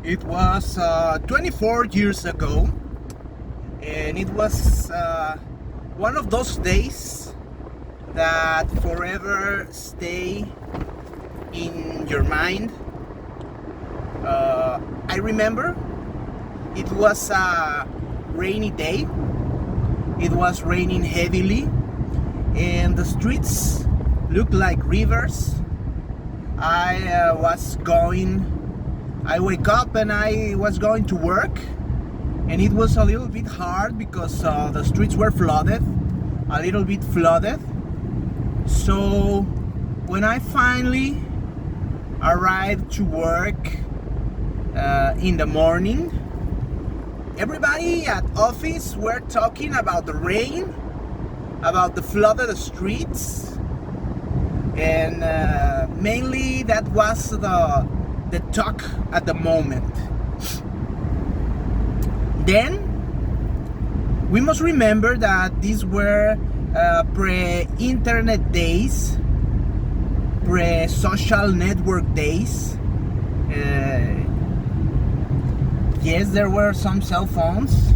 It was 24 years ago, and it was one of those days that forever stay in your mind. I remember it was a rainy day. It was raining heavily, and the streets looked like rivers. I wake up and I was going to work, and it was a little bit hard because the streets were flooded, a little bit flooded. So when I finally arrived to work in the morning, everybody at office were talking about the rain, about the flooded streets, and mainly that was the talk at the moment. Then we must remember that these were pre-internet days, pre-social network days. Yes, there were some cell phones,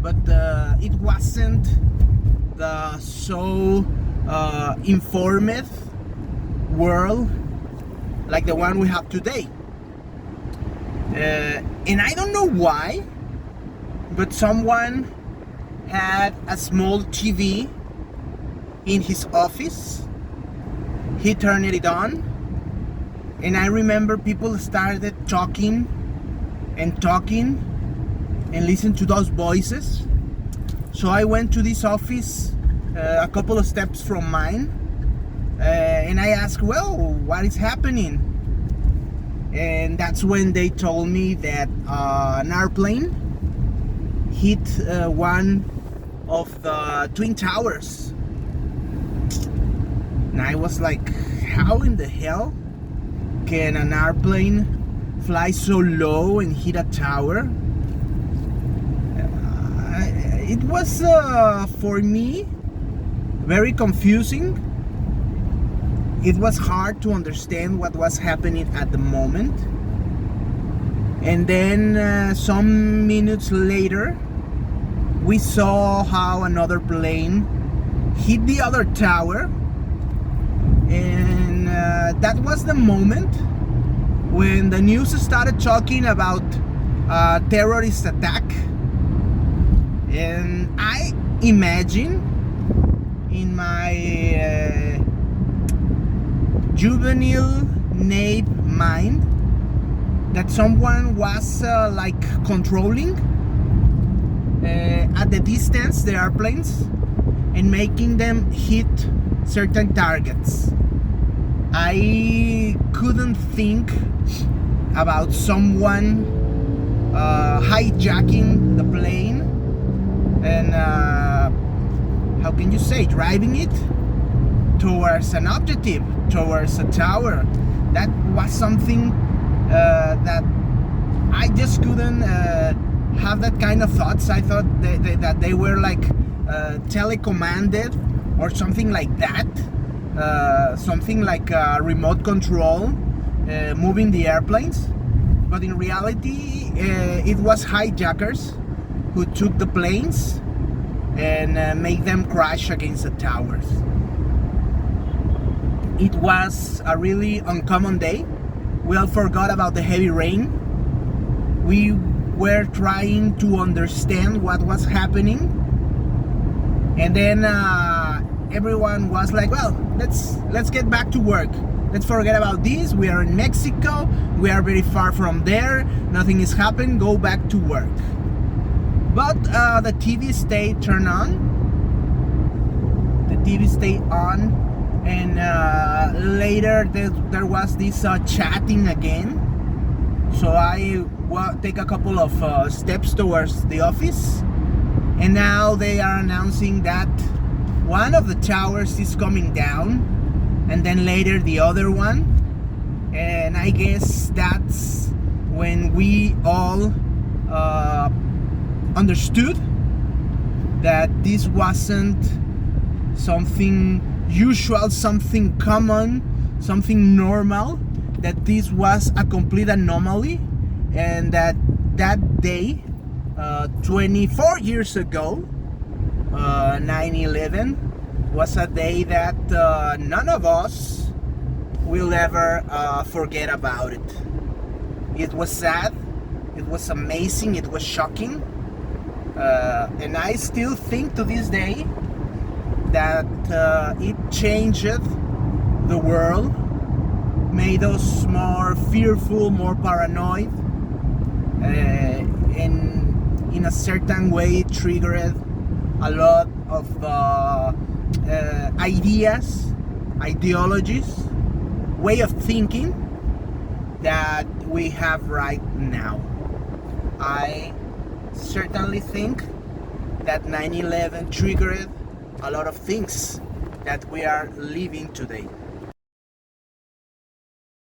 but it wasn't the so informed world like the one we have today. And I don't know why, but someone had a small TV in his office. He turned it on, and I remember people started talking and listened to those voices. So I went to this office a couple of steps from mine, and I asked, well, what is happening? And that's when they told me that an airplane hit one of the twin towers. And I was like, how in the hell can an airplane fly so low and hit a tower? It was for me very confusing. It was hard to understand what was happening at the moment. And then some minutes later, we saw how another plane hit the other tower. And that was the moment when the news started talking about a terrorist attack. And I imagine in my juvenile naive mind that someone was like controlling at the distance the airplanes and making them hit certain targets. I couldn't think about someone hijacking the plane and how can you say, driving it towards an objective, towards a tower. That was something that I just couldn't have that kind of thoughts. I thought that they were like telecommanded or something like that, something like remote control, moving the airplanes. But in reality, it was hijackers who took the planes and made them crash against the towers. It was a really uncommon day. We all forgot about the heavy rain. We were trying to understand what was happening. And then everyone was like, well, let's get back to work. Let's forget about this. We are in Mexico. We are very far from there. Nothing is happening. Go back to work. But the TV stayed turned on. The TV stayed on. And later there was this chatting again. So I take a couple of steps towards the office, and now they are announcing that one of the towers is coming down, and then later the other one. And I guess that's when we all understood that this wasn't something usual, something common, something normal, that this was a complete anomaly, and that day, 24 years ago, 9/11 was a day that none of us will ever forget about it. It was sad, it was amazing, it was shocking, and I still think to this day that it changed the world, made us more fearful, more paranoid, and in a certain way triggered a lot of ideas, ideologies, way of thinking that we have right now. I certainly think that 9/11 triggered a lot of things that we are living today.